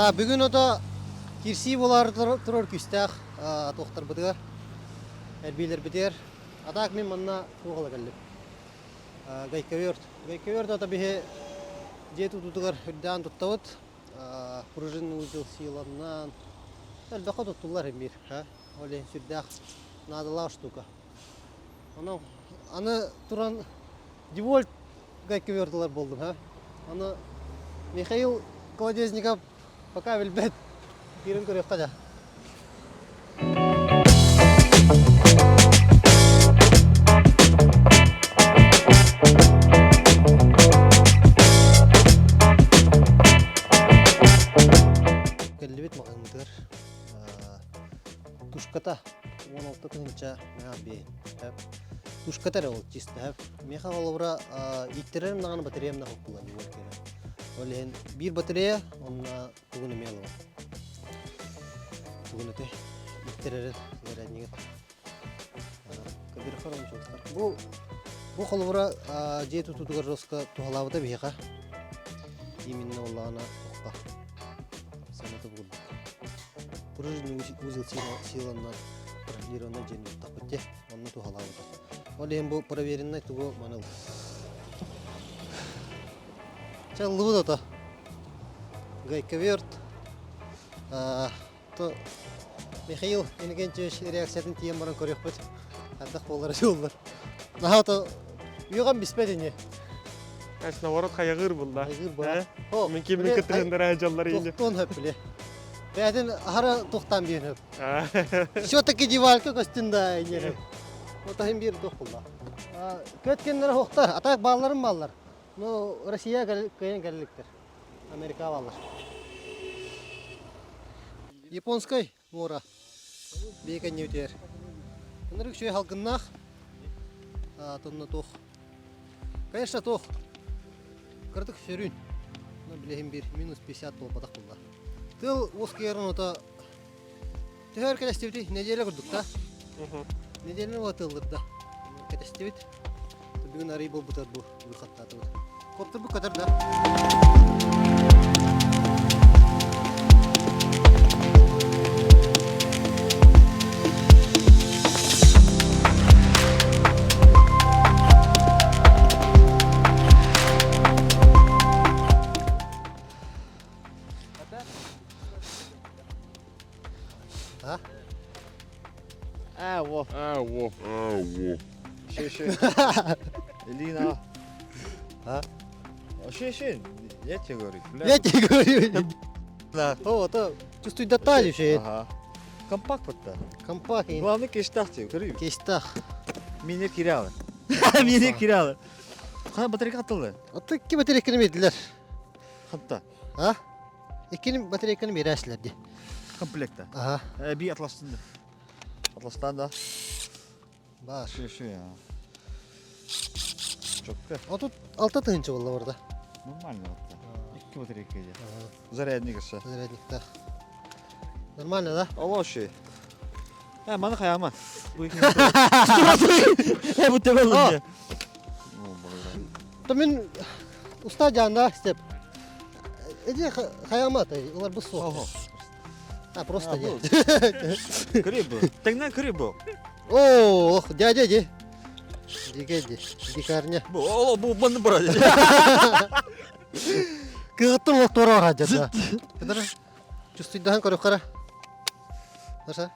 Та бүгін ота кирси болар тұрар күстәк тоқтар бұдығар. Әрбейлер бітер. Атақ мен манна туғала кәліп. Гайкаверт ота бихе жету тұтығар үрдән тұттауыт. Пружин ұзыл силаннан. Әлбәқа тұттылар әмір. Оле сүрдәк надала штука. Аны тұран девольт гайкавертылар болдым. Аны Михаил Колодезников пока білбәт. Бірін көрек қада. Кәлібет мағанғыр. Тушката 16 күнінча мәға бейін. Тушкатар ол чисті. Меха олауыра иттерерім нағаны батареям нағып бұлан. Олеген бір батарея, онына туғыны мелі бар. Туғыны те иттеререр әрәдінеген. Көбір қарам жоғыстар. Бұл қолауыра жету тұтығыр жосқа туғалауыда бейға. Именно олағына тоққа. Санаты бұғылдық. Пружин ұзыл силаннан проверенный жені ұттақ бітте. Онына туғалауыда. Олеген бұл проверенный туғы маныл. Чаллы бұд ота. Гайкаверт. Михаил Енігенчевич реакциятын тиен баран көрек бұд. Ардақ болары жолдар. Наға ота үйіған біспәдіне. Әсіна орат қайығыр бұл да. Қайығыр бар. Мен кемін күттіріндер әжалар енді. Тоқтон хөп біле. Бәдін ағара тоқтан бейін хөп. Шотаки девалька көстінда әйнер хөп. Отағын бері тоқ бұл да. Көткендері хоқтар. Атақ балаларым балалар. Ну, Россия кайын кәліліктер. Америка балар. Японскай мора. Бейкен неутер. Бұнырық шөй халқыннақ. Тұнны тоқ. Конечно, тоқ. Кырдық шөрін. Білейін бір минус 50 бол бадақ болда. Тыл оскерін ота түхер кәлестебді неделі күрдік та. Неделі ола тылдыр да. Кәлестебді. Бүгін арай бол бұтар бұл қаттаты бұд. Коптыр бұл көтір да. Во. Şey. Elina. Şey. Я тебе говорю. Я тебе говорю. О, то чувствуй детали ще. Компакт вот-то. Компакт. Главное кештах тебе, görüyor musun? Кестах. Mini kiralı. Mini kiralı. Kana batarya atıldı. Аты ки батарейканы берділер. Hatta. Екенім батарейканы берәсілер де. Komplekte. Bir Atlas'tan da. Atlas'tan da. Бар. Şu ya. Çok güzel. А тут 6 тыгынчы болды орда. Нормально hatta. İki batarya kıyacak. Зарядник ise. Зарядниктар. Нормально, да? Allah şey. Ya bana kayama. Bu iki. Bu temel olunca. То мен уста жанында істеп. Эде хаямат, олар бұл соқ. Просто де. Крибо. Тегнен крибо. Ох, дядя де. Дегеде, дикарня. Bu bana bırak. Кығыттың ол тора ғады да. Кыдыр, чувствуйдахан көріп қара. Нұрса?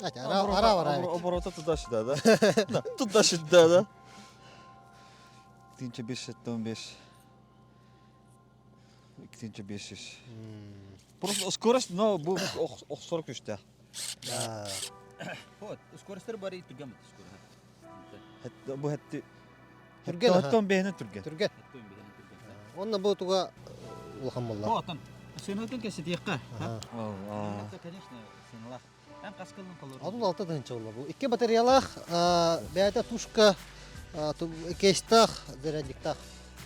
Ара бар әбет. Оборота туда-сюда, да? Туда-сюда, да? 2515. 2500. Просто скорость, но bu 43'te. Вот, скоростер бар и түргәм скорость. Bu hetti. Түрген, Hatta behne türgen. Түрген. Онна бұл туға ұлған болла. Вот он. Сөнөтөн кесе тиякка. Aa. Конечно, сыналах. Һәм каскылын калыр. Адул 6 тыгынчы болла бұл. Ике батареялах, бәйті тушка, кестах, зарядниктах.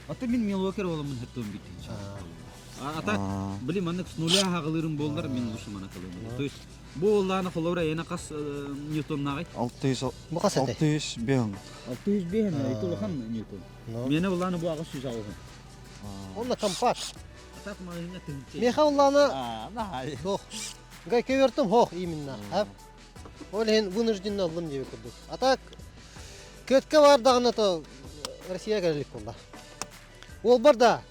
Аты мин милуокер оламын хәттән бит. Ата, білем, анық с нуля хағылырым болдар, мен ұшы мана қылым. То есть, бұл олланы қолауыра ена қас ньютоннағай? 600 Bu kaç ete? 600 бен. 600 бейін, айтылыған ньютон. Мені олланы бұл ағыз сүз алығын. Onunla kompakt. Атақ мағына тыңче. Meha ullana Най. hoh. Gay kövertim hoh именно. Hep. Olen вынужденно aldım diye kurduk. Atak kötke var dağına to Россия geldik oldu. Ol бар да.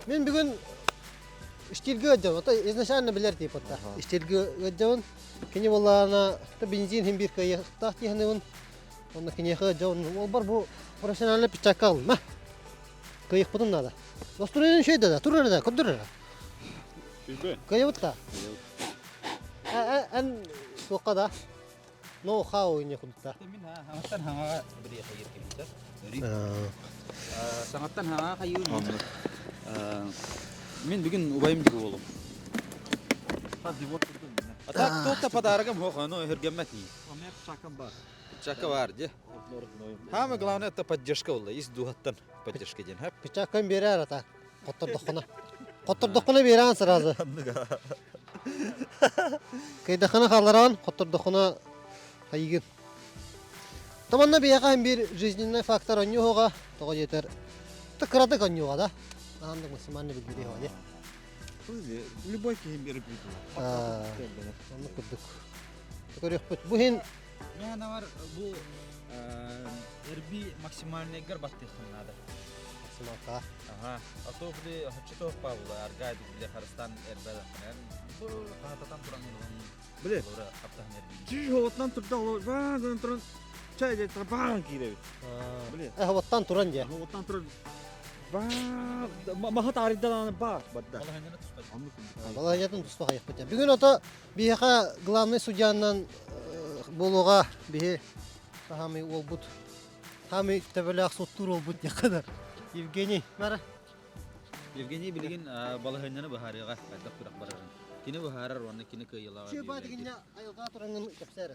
Men bugün iştilge ödeceğim. Ata изначально biler deyip ata. İştilge ödeceğim. Kini bollana ta benzin hem bir kayı tahti hanımın. Onda kini ödeceğim. Ol бар bu profesyonel piçaka alma. Kayık budum nada. Dosturun şey de turur da kudur. Kayıp da. En soqada. No how ini kudta. Min hangatan hangaga beri kayır gibi. Sangattan hangaga kayır. Мен бүгін убайым деп болым. Атак тоқта подарагам хоқано хергемметни. Аме пчакам бар. Чака бар же. Хама главное это поддержка болла. Из духаттан поддержка ден. Хап. Piçakın berer ata. Qotturdukuna beran сразу. Kaydaxana xalaran qotturdukuna haygin. Tamanna biyaqa hem bir жизненный фактор он юга, тоға жетер. Тыкрады кон юга да. Андык мусульманны билдири хо. Любой кем беріп бейді. Onu kurduk. Көрек бут. Bu hen Мен бар бұл эрби максимальный гарбатты ханада. максималка. Ага. А то бли хачто павла аргайды бли Харстан эрбада. Бұл хататан туран Біле. Лора аптан эрби. Жүз отнан тұрда олар баған тұрын чай де баған кейдебі. Біле. Оттан туран же. Оттан тұрын махат арыдан бар бадда. Алла хендene туспай. Балаятын туспа қайық бітен. Бүгін ота бияқа главный судьянан болуға бие хамы ол бұд. Хамы тәбілі ақсоттур ол бұд не қадар. Евгений, мәрі. Евгений билген бала хендene бахарыга айдап турак барарын. Кини бахарар оны кини кыйылага. Шөй ба дегенне айылға тұраңын кәпсәрі.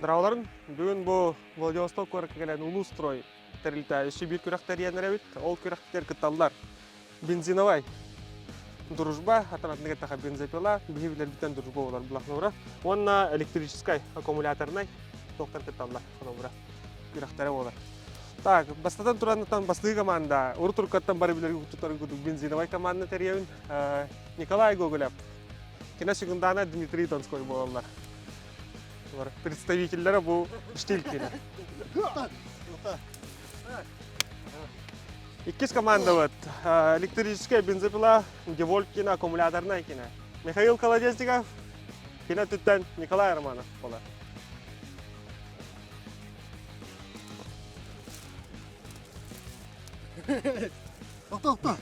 Дырауларын бүгін бұл Владивосток көріп келген улуу строй тәрілтәйші бір күрәқтер енерәбіт. Ол күрәқтер кытталдар бензиновай дружба, атанатыныға тақа бензопила, бейбілер бітен дружба олар бұлақны ұра. Онна электрическай аккумуляторнай тоқтар кытталдар күрәқтері олар. Так, бастатан тұранытан бастығы команда, ұры тұрқаттан бары білерге күттіттарын күдік бензиновай команданы тәріеуін Николай Гоголев. Кена секундана Дмитрий Донской болалар. Представителлері бұл штилькені. Иккис команда вот. Электрическая бензопила, Деволькина, аккумуляторная кина. Михаил Колодезников, кина түттен Николай Романов бола. Тоқта.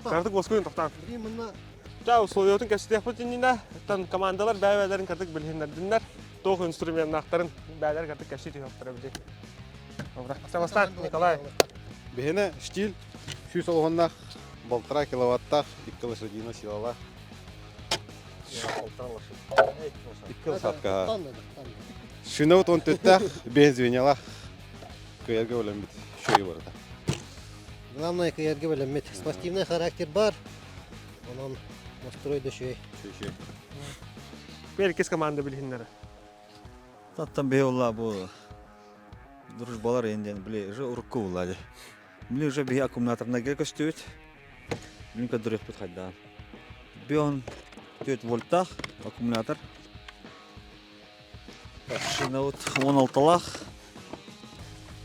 Кардық Москвин тоқтан. Білейм мұнна. Жа условиятын кәсітек бұтынына, командалар бәйбәлерін кардық білгендердіңдер. Тоқ инструментнақтарын бәлер кардық кәсітек тоқтары білей. Самастан, Николай. Бехене штиль, шүй солғаннақ, 1,5 киловаттақ, 2 лошадина силала. 2 сатқа. Шүйні от 14-тақ, бензинела. Көйерге өлем біт, шүйі барда. Главное, көйерге білемет. Спортивный характер бар. Онан настройды шөй. Шүй. Бәл кес команда білгендері. Таттан бей олла бұл дружбалар енден біле уже ұрыққы болады. Біле уже бей аккумуляторына керек өстеует. Білін көдір өкпет қайдан. Бей он 4 вольттақ аккумулятор. Шина от 16-лақ.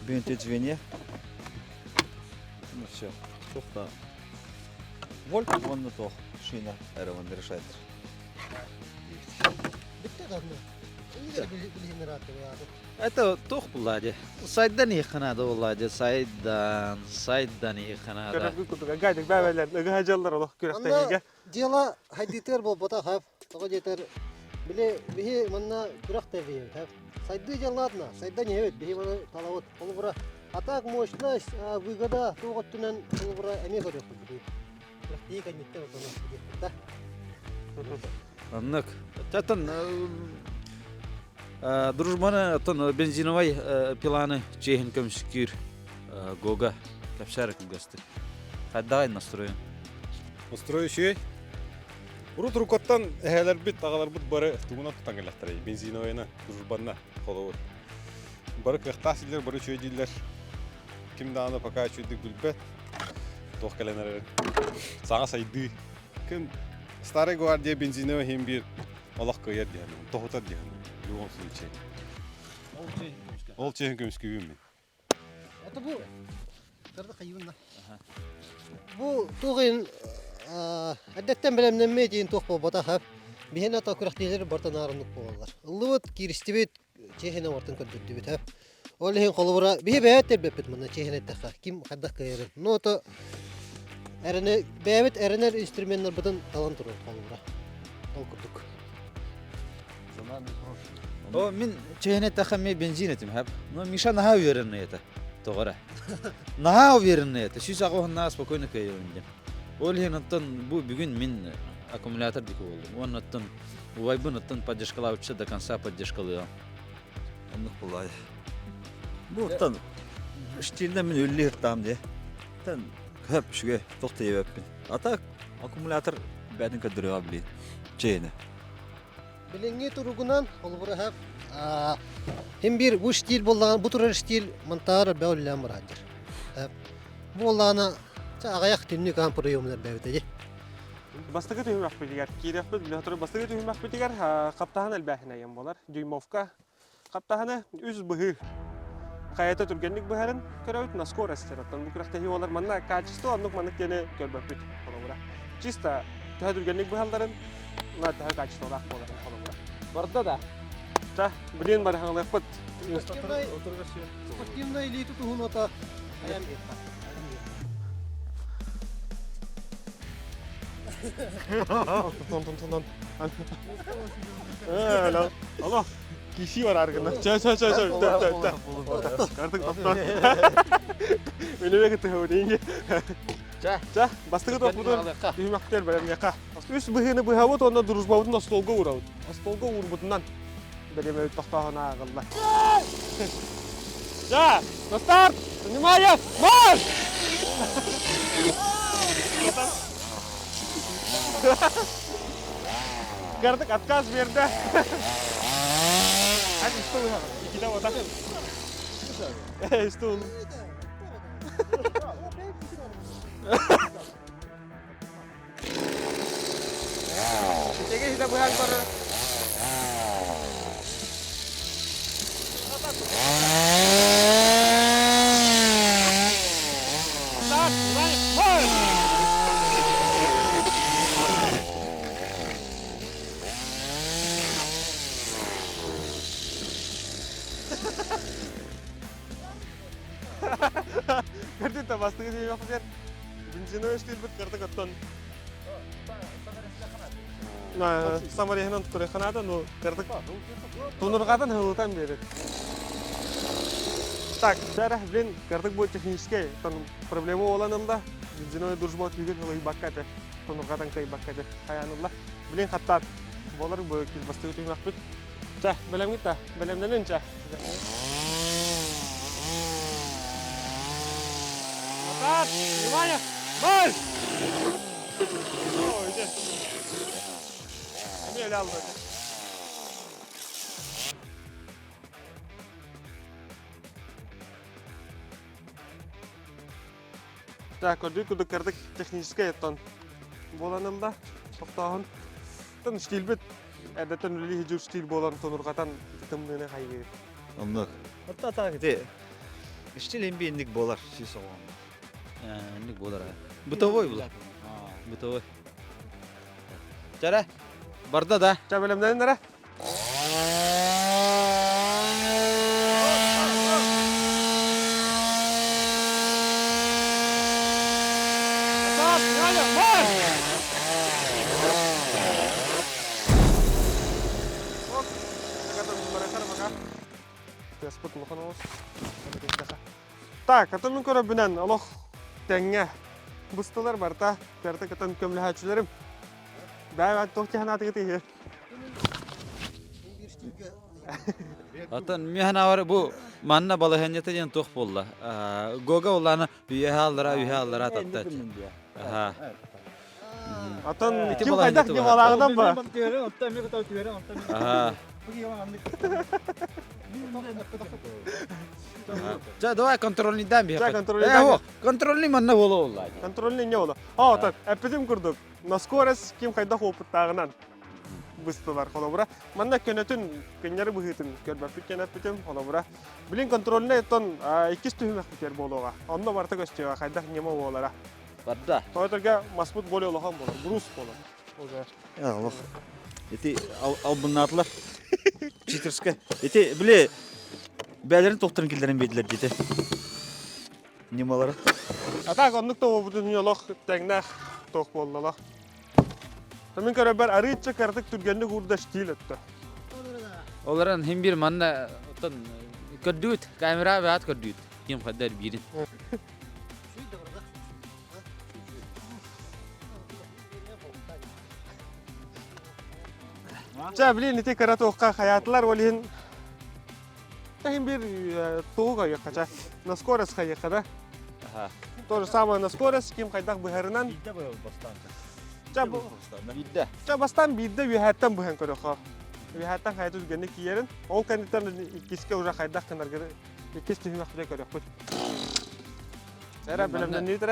Бейін 4 звене. Ну все, тоқта. Вольт, онны тоқ. Шина әрі онды решайтыр. Бітті қадны. Неге білгендер аты болады? Это тох буллади. Сайдан иханада буллади. Сайдан иханада. Көрәқі күдіға ғайдық бәйбәлерін үгі ғажалар олық күрәқтәгеге. Дела хайдитер бол бота хап. Тоға жетер. Біле бихи манна күрәқ тәбейін хап. Сайды жалладна. Сайдан ебет. Бихи мана талауыт. Ол бұра атак мощность, выгода. Тоғыт түнен ол бұра әме көрек бұл. Күрәқ дейік әнеттер Аннык. Татын дружбаны тон бензиновый пиланы чехин көмскир гога капшарик гасты. Хаддай настроен. Устроющий. Урут рукоттан эхелер бит, тағалар бит бары тугуна тутан келехтер. Бензиновыйна, дружбанна холовы. Бары кыхтас дилер, бары чөй дилер. Ким даны пока чөйдік бүлбет. Тоқ келенер. Саңа сайды. Кім старый гвардия бензиновый хем бир олақ көйер дейін. Тоғытар дейін. Любом случае. Ол чехин көмскүйім мен. Это bu. Kırdık hayvanla. Bu tuğun addetten bilemlenmeye deyin toq bobata hap. Bihen ata kuraktiler bartan arınlık boğalar. Illıvıt kiristibet çehine vartan köldürdübet hap. Olihin kolubura bihe beyat terbepet mana çehine taqa. Kim kaddak kayarın. Nota erine beyabet eriner instrumentler batan talan turur kolubura. Tol kurduk. О, мен чехне тахаме бензин этим хаб. Но Миша наха уверен это. Тогара. Наха уверен это. Шиш агоһна спокойно кайын. Ол хенаттан бу бүгүн мен аккумулятор дике болдум. Оннаттан вайбынаттан поддержкалаучы до конца поддержкалıyor. Аннык булай. Бу тан штилде мен өллер там де. Тан хөп шуге токтоеп. Ата аккумулятор бәдин көдөрө били. Чехне. Bilingi turugunan kolubura hap. Hem bir bu stil bolan bu tür stil montar böyle maradır. Hap. Bu olana çağayak tinni kan priyomlar bevde. Бастыгы түймәк битигәр. Кирәк бит, ләтөр бастыгы түймәк битигәр. Каптаһын әлбәһенә ям булар. Дюймовка. Каптаһыны үз быһы. Каята тургенлек быһарын көрәүт на скорость раттан. Бу кирәктә олар манна качество, аннык маннык тене көрбәп бит. Колобра. Чисто тәһә тургенлек быһалдарын на тәһә качество рак булар. Колобра. Барда да. Та, билен бар хаңлык бит. Спортивная элита tuhun ota ayam etpa. Тон. Allah. Kişi var arkada. Çay. Kartık toptan. Önüme gitti deyince. Çay. Bastığı topudur. Düğmekler böyle yaka. Üst bıhını bıhavut onda duruşmavudun astolga uğravut. Astolga uğurbutundan. Böyle böyle tohtağına ağırlar. Çay. Dostlar. Внимание. Марш! Kartık отказ verdi. Hadi işte bu. İki de oda. İşte oğlum. Çekil işte bu hal para. Start, right, march! Kerti ta bastığı gibi yapacak. Benzino stil bit kerti katton. Na, samari henan tutur kanada no kerti. Tunur katan halutan beri. Так, зараз, блин, kerti bu технический. Там проблема olanımda benzino duruşma tüygen hılayı bakkate. Tunur katan kayı bakkate. Hayanullah. Блин, hattat. Bolar bu kil bastığı tüygen akbit. Çah, belem gitta. Belemden çah. Start! Внимание! Марш! Ой, иди. Амель алды. Так, вот тут кырдык технический тон. Боланымда тоқтағын. Тон стиль бит. Әдәттен үлі жүр стиль болан тонурғатан тымдыны қайгыр. Аннык. Ата тагы. Штилем бендик болар шиш агоһна. Ник болар. Бытовой булар. Бытовой. Жара. Барда да. Çabelемден нәре? Stop! Внимание! Марш! Оп! Катан баракар бака. Яспыт муханос. Так, атын мен көрөп бинен алох теңге. Бустылар бар та. Керте катан көмле хачыларым. Бәй тоқтыханаты кетті. Atan mihana var bu manna balı hanyata diyen toh bolla. Goga olana üye hallara tatta. Aha. Atan İti kim bala kaydak hanyatı kim var. alağından mı? Aha. Ja давай kontrolünden bir. Ja, kontrolünden Ho, kontrolü manna bola olla. Kontrolün ne ola? Ha atan epitim kurduk. Naskores kim kaydak hoputağınan. Bıstılar kolabura. Manna könötün kenyarı buhitun körbap bitken epitim kolabura. Bilin kontrolüne eton ikis tühümek biter bologa. Onda varta gösteriyor kaydak nyema bolara. Barda. Toyterga Masmut bol olahan bolar. Bruce bolar. Oza. Ya Allah. Eti al bunlarlar. Çitirske. Eti bile belerin doktorun killerin bediler dedi. Nimaları? Atak onluk da o bütün yolok tengnek tok bollalah. Tamin köröber arıyıtça kartık türgenli gurda stil etti. Olaran hem bir manna otan kördüt kamera ve at kördüt. Kim kadar birin. Çabli niti kara tohka hayatlar olihin. Hem bir tohka yakaca. Naskores kayakada. Aha. Тоже самое Наскорес kim kaydak buharınan. Bilde bu bastan. Çabu. Bidde. Çabastan bilde yühattan buhan köröka. Yühattan hayatı türgenli kiyerin. Ol kanditan ikiske uca kaydak kanar gere. İkis tühümek bile körök. Sera bilemden neydir?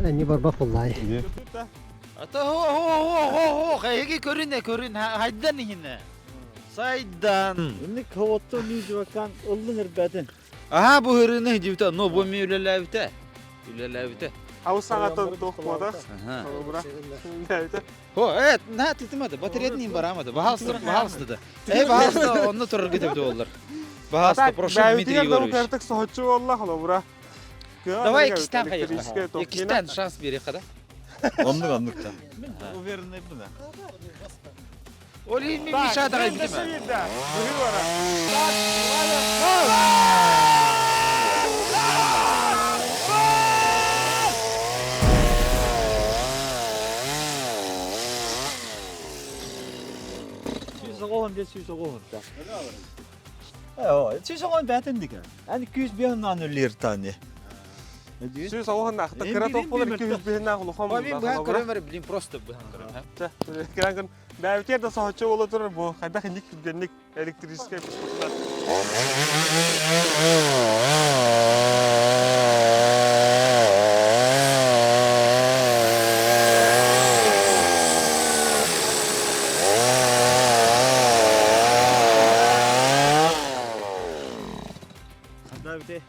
Anni barbaq wallahi. Ata ho kayıgi körün haydan yine. Saydan. Şimdi kavatta nüzvakan ıllın irbedin. Aha bu hırını hicivta no bu mi ülelevte. Ülelevte. Havuz sanatın tohmada. Aha. Bırak. Neydi? Ho evet ne titimadi batarya neyim baramadı. Bahalstı da. Bahalstı onu turur gidip de olur. Bahalstı proşum Dmitri Davut Yegorovich. artık sohutçu Allah ola bura. Давай ikisten kayık. İkisten şans biri kadar. Anlık da. O verin ne bu da? Olayım bir şey daha değil mi? Süsoğun de süsoğun da. Evet, süsoğun betin diken. Yani 200 bir anlar tane. Ne diyor? Süs oğlan nakta kıra tohmalar 200 bihinden kulukam. Abi bu körün var bilin prosto bu körün. Kıran Davut da sohutçu ola durur bu. Kayda hindik günlük elektriske püskütler. Davide.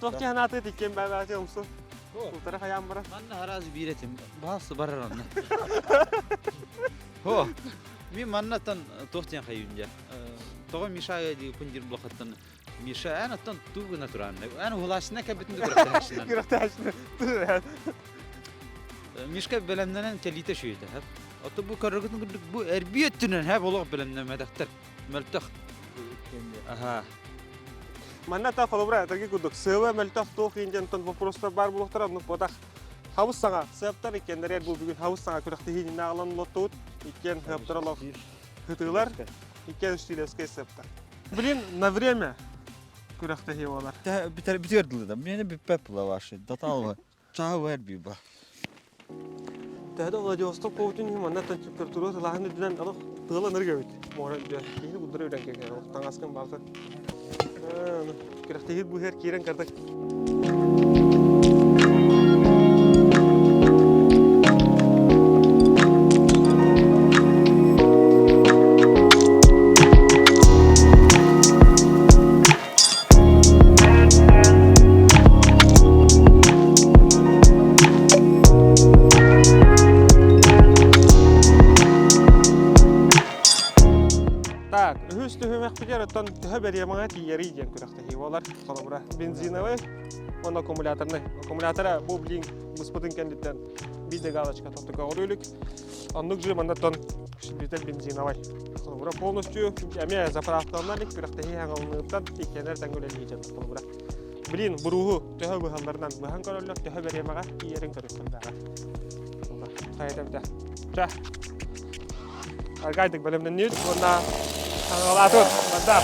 Tohki hanatı dikken ben atıyor musun? Bu tarafa yan bırak. Anne harazi bir etim. Bahalstı barar anne. Ho. Mi mannatan tohtiyan kayınca. Toğa mişaya di punjir blokattan. Mişa anatan tuğu naturan. Ana hulasına kabitin de kırıktaşından. Kırıktaşını. Mişka belemdenen kelite şuydu hep. Ata bu karagıtın bu erbiyetinin hep olaq belemdeme daktar. Meltak. Aha. Manna ta kolobra tergi kuduk. Sewa meltak toh injan ton poprosta bar buluktar onu podak. Havuz sana septar iken der bu bugün havuz sana kırıktı hin nağlan lotut iken heptaralak hıtılar iken stileske septar. Bilin на время kırıktı hivalar. Bitiyordu da. Beni bir pepla var. Datal çağ ver bir bak. Tehde Vladivostok kovutun manna ta temperaturu telahan düzen alıp tığla nır gövit. Mora diyor. Yine bunları öğren keken. Tangaskan balta. Kırıktı hit bu her kiren kardak. Так, üstü hüme күрәк битер оттан төһө беремага тиери ден күрәктәге олар холобра бензиновый он аккумуляторный аккумулятора бу блин господин кандидат биде галочка топтыга орылык аннык же мандатан битер бензиновый холобра полностью әме заправкалардан күрәктәге аңалныктан икенер тәңгөләли ден холобра блин буругу төһө быһаллардан быһан көрөллөк төһө беремага тиерин көрөктәндәгә хайда бит та Аргайдык бөлümden ньют, онна аңалатыр, мандап.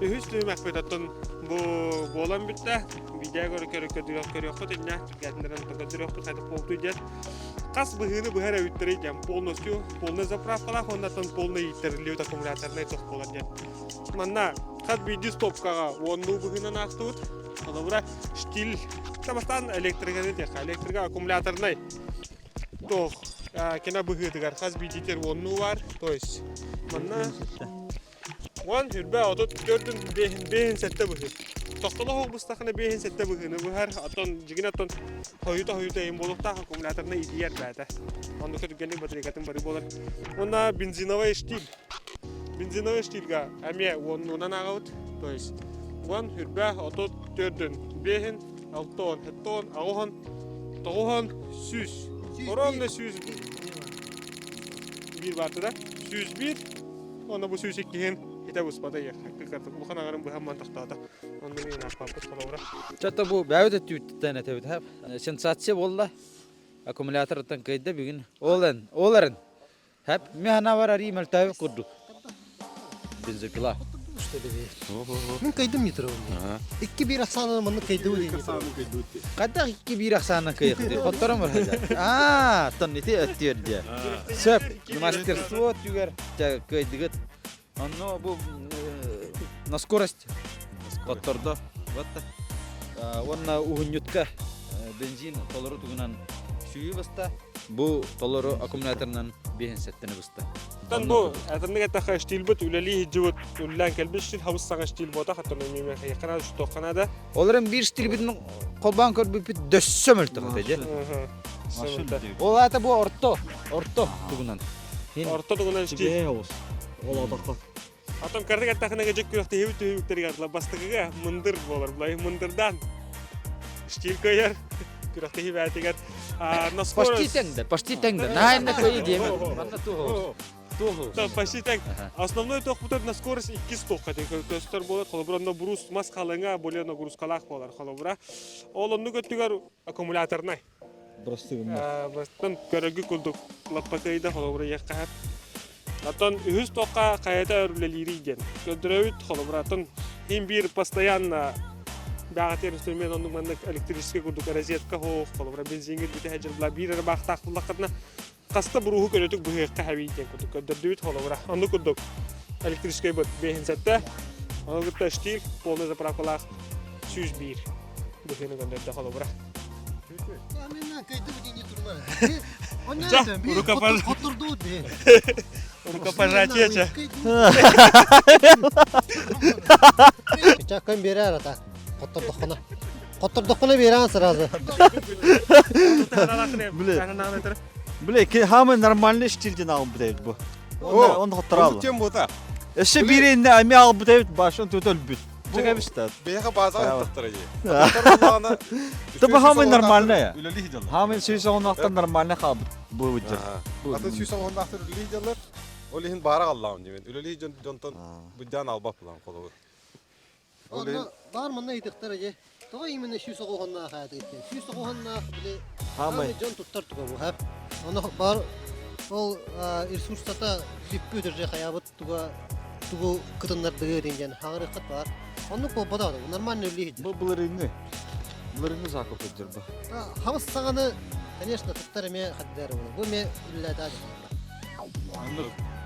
Ühüstü мәхбетаттан bu bolan bitті. Видео көрөккө динне гәдендерен төгөдөрөккө кайтып болду дия. Кас быгыны быгара үттөрө дия. Полностью полный заправкала, ондан полный итерилүү аккумуляторный ток болгон дия. Манна кат биди стопкага онду быгынын актыбыт. Алабыра штиль тамастан электриканы дия. Электрика аккумуляторный ток. Кена быгыдыгар кас бидитер онду бар. То есть манна One hürbe atot gördün behin sette bıhır. Toktala hoğ bıstaqına behin sette bıhını bıhar aton jigina ton hoyuta em bolukta akkumulatorna idiyar bäte. Onda kötü geldik batarya bari bolar. Onda benzinovый штиль. Benzinovый штильга әме оннан агыт. То есть one hürbe atot gördün behin alton hetton ağon toğon süz. Oranla süz bir vardı da süz bir. Onda bu süz ikihin Ita bus pada ya, kakak bukan agarım bu hamman tahtata. Onda ne yapapız kalora. Çatta bu bəvdə tüytdən etəbid hep. Sensasiya bolla. Akkumulyatordan kayda bugün oların. Hep mehana var ari meltavi kurdu. Benzopila. Мен кайдым метр ол. 2-1 аксаны мында кайды ул. Кайда 2-1 аксаны кайды. Хоттарым бар хәзер. Тоннити әттер дия. Сөп, мастерство түгәр. Кайдыгыт. Оно бу на скорость. Коттордо. Вот. Онна угунютка бензин толору тугунан сүйү баста. Бу толору аккумуляторнан бехин сеттени баста. Тан бу атымга таха штиль бут үлели жибут үллән келбиш хавыс сага штиль бота хаттан меме якына штокканада. Оларын бир штиль битин колбан көрбүп дөссөмөлтө кете. Ол ата бу орто тугунан. Орто тугунан штиль. Ол атакка. Атам кардыга тахынага жек күрәкте хебүттерге атла бастыгыга мындыр болар. Булай мындырдан штиль көйер. Күрәкте хебәтегә Почти тәңдә. Найна көй дием. Манда тугу. Да, почти так. Основной ток будет на скорость 200 кадек. То есть будет холобрано брус маскалыңа более нагрузкалах болар холобра. Ол онны көтүгөр аккумуляторный. Бастан көрөгү кулдук лаппакайда холобра якка. Атан үз токка кайда өрлөлириген. Көдөрөбүт холобратын хим бир постоянно Бәғатер инструмент оның маңында электрический күрдік розетка хоқ, қолыбыра бензингер бүті әжір бұла бір әрі бақтақлылық қадына қасты бұруғы көлетік бұғыққа әвейден күрдік. Көдірді бүт қолыбыра. Анды күрдік электрический бұт бейін сәтті. Оны күрді штиль, полный заправкалақ 101 бұғыны көндірді қолыбыра. Мен кайды бұден тұрмар. Он не айтам, қоттырды өт. Рукопожатие, ча. Чакан бері арата. Қоттырдыққына берен сразу. Бле, хамы нормальный штильден алып бутайт бу. Он хоттыралы. Тем бота. Эше биринде ами алып бутайт башын төтөл бүт. Чыга бишта. Беха база таттыры. Таба хамы нормальный. Үлели хидел. Хамы сөйсө онактан нормальный хаб бу бүттер. Аты сүйсөң ондактыр үлели хиделер. Олихин бара аллам димен. Үлели жонтон будан албап булан колу. Onda var mı ne idikler acı? Tabii imene şu soğuğunna hayat etti. Şu soğuğunna bile Hamı can tutar tuğu bu hep. Onda var o resursata dipüdürce hayat tuğu kıtınlar dağırıncan hakikat var. Onu bu bada normal öyleydi. bu bulurunu. Bulurunu zakıp ettir bu. Havas sağını конечно tutar me haddar bu me illa da.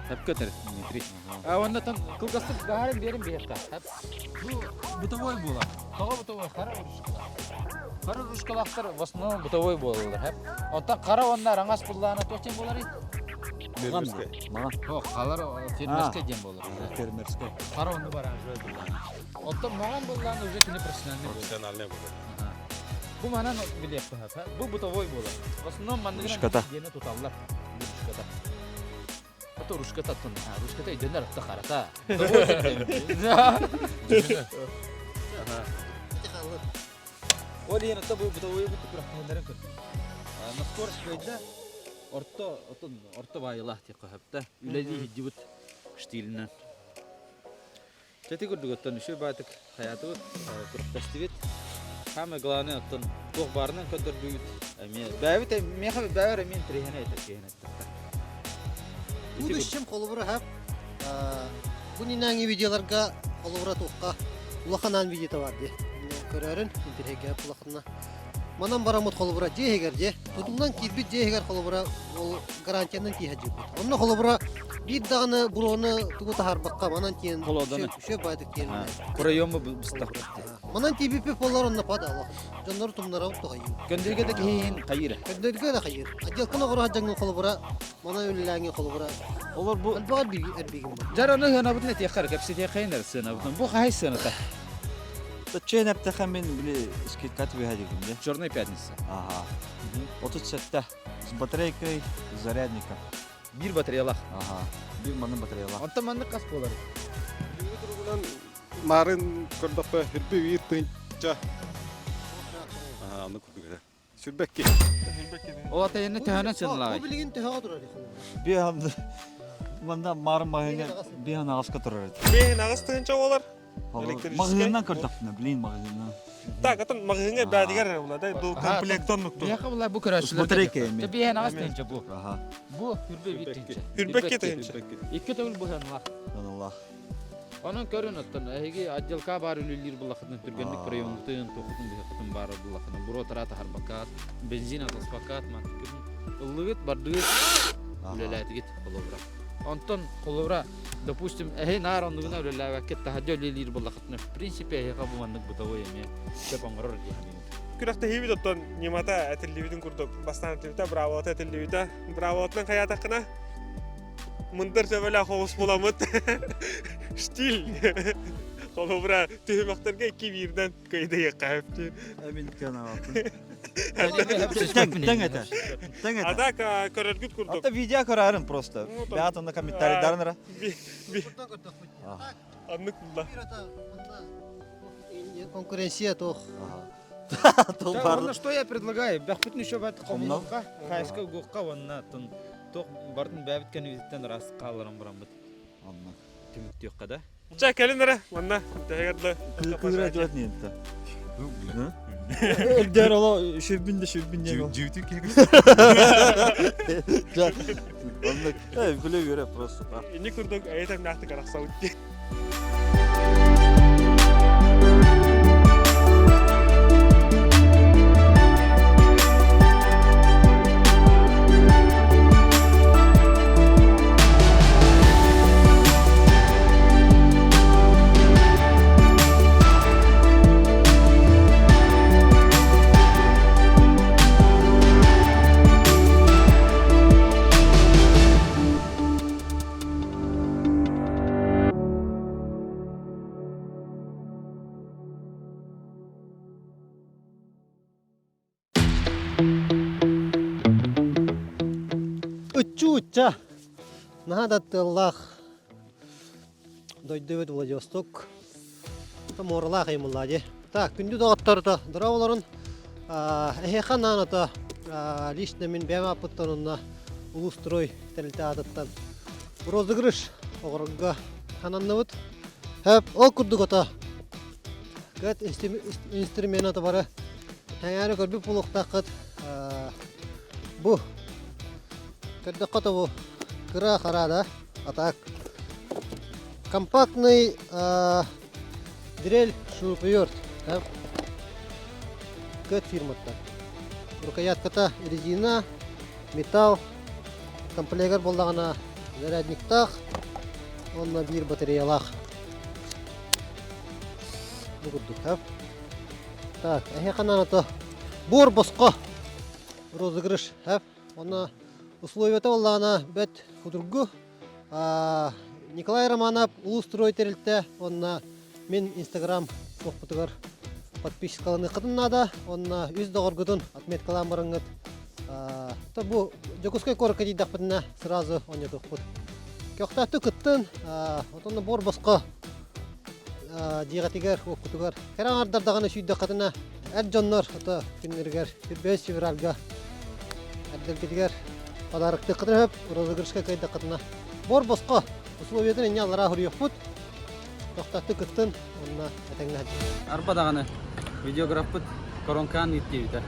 Hep kötür Dmitri. Onda tan kılgası garip berim bir hep. Butavoy bola. Tağa butavoy kara oluştu. Кара ручкалактар в основном бытовой болалар, хәп. Онтан кара оннар аңас булланы тохтен болар ит. Маған Хок, алар фермерская дем болар. фермерский. Кара онны бар ажы булланы. Онтан маған булланы уже кине профессиональный болар. Профессиональный болады. Бу манан билет хәп. Бу бытовой болар. В основном мандыгын Ручката. дені туталлар. Ручката. Это ручката тон. Ручката иденер та карата. Ол ен та бу бытовой бу профессионалдарын көр. На скорость койда орто байла тип хәпта. Үләди хидибут штилинен. Тети көрдүгөттөн үшө байтык хаятыбыт куртастыбыт. Хамы главное оттон тох барынан көндөрдүгүт. Эме бәбит меха бәвер мен трехне айтакene. Bu düşüm kolubura hep bu ninangi videolarga kolubura toqqa ulaqanan video vardı. Көрәрін интернетке булақына. Манан барамыт колубура жегер же. Тудумдан кирбит жегер колубура ол гарантиядан тиһә жибит. Онна колубура бир даганы буроны тугу тахарбакка манан тиен. Колоданы. Шө байтык тиен. Проёмы быстак. Манан тибипе полар онна пада Аллах. Жоннор тумнара утугай. Көндөргө да кейин кайыр. Көндөргө да хайыр. Аҗалкына гора жаңгы колубура манан үлләңге колубура. Олар бу Албагар бир эрбигим бар. жараны гана бутны тиякар капсите кайнар сына бутны. Бу хайсына та. Тачен аптахан мен били скидкат выходил, да? Черная пятница. Ага. 30 сетта с батарейкой, зарядником. Бир батареялах. Ага. Bir manın bataryalar. Онта манны кас болар. Бүгүн марын көрдөкпө хирби бир тынча. Аны көрдүк. Сүрбекке. Ол ата эне тәһәнә сынлай. Bu bilgin tüha durar. Bir hamda manda marın mahenge bir han ağızka turar. Мен агыс тынча болар. Электрический. Mağazından kırdakna, bilin mağazından. Так, атын магазинге бәдигер булады. Ду комплектон нукту. Яха булай бу көрәшләр. Батарейка эми. Те бие нагас тенче бу. Aha. Бу хүрбе бит тенче. Хүрбекке тынча. Ике төгүл бу ханла. Allah. Onun körün attın. Ege acılka var ülülir bulakını türgenlik priyonluğun tokutun bir hakatın var bulakını. Buro tarata harbakat, benzin atas bakat mantıkın. Illıgıt bardıgıt ülelati git kolovra. Ondan kolovra допустим nar onduguna ülelati vakit tahacı ülülir bulakını. Prinsipe bu mantık bu tavoy eme. Tep angarır diye. Күрәхтә һибит оттан нимата әтеллибидин курдук. Бастан әтеллибидә браво әтеллибидә. Браво атның хаята кына. Мындыр төбәлә ховус буламыт. Штил. Колобра төһмәктәргә 2 бирдән көйдә якапты. Emin kana bakın. Тәң это. Тәң это. Ада көрәргүт курдук. Hatta video kararım prosta. Ну, Ben onda комментарий дарынра. Анны кулла. Конкуренция тох. Ага. Что я предлагаю? Бәхбит нишо бат комнатка, хайска гукка ванна тон. Тох бардын бәбит кен виттен рас калырым барам бит. Anla. Тимик тиякка да. Ча келинере. Манна тәгәрдле. Kuyruğa dört niye ta? Der ola şürbinde ne? Cüvtük Anlık. Evet, böyle göre prosta. Ини курдук әйтәм нахты каракса үтте. Учуча. Нахадаттыллах. Дойдыбыт Владивосток. Там оралах емуллади. Так, күнді доғаттарда дырауларын эхехан аната лично мен бәма апыттанына улустрой тәлті адыттан. Розыгрыш оғырға хананныбыт. Хэп, ол күрдік ота. Гәт инструмент бары. Тәңәрі көрбіп бұлықтақыт. Бұ. Көрдік қота бұ. Кыра харада. Атак. Компактный дрель шуруповерт. Кэт фирматтан. Рукоятката резина, металл. Комплегар болдағына зарядниктақ. Онна бір батареялақ. Бұл күрдік. Так, әхе қанан ата бор боско розыгрыш хэп. Она условията оллана бет худругу. Николай Романов улустрой терилте. Онна мен Инстаграм тоқпытыгар подписчикаланы қытыннада. Онна үз доғыргыдын отметкалан барыңыт. То бу жокускай корка дейдақ бітіна сразу оне тоқпыт. Кёқтаты кыттын. Отонна бор боско дигатигер оқытыгар. Керан ардардағаны сүйді қытына. Әд жоннор ото күннергер 25 февральга әддергедігер подарыкты қыдырып, розыгрышқа кайда қытына. Бор босқа условиятын әне алара хұрияқ бұд. Тоқтаты күттін, онына әтәңгі әді. Арбадағаны видеограф бұд, коронкан еттейді.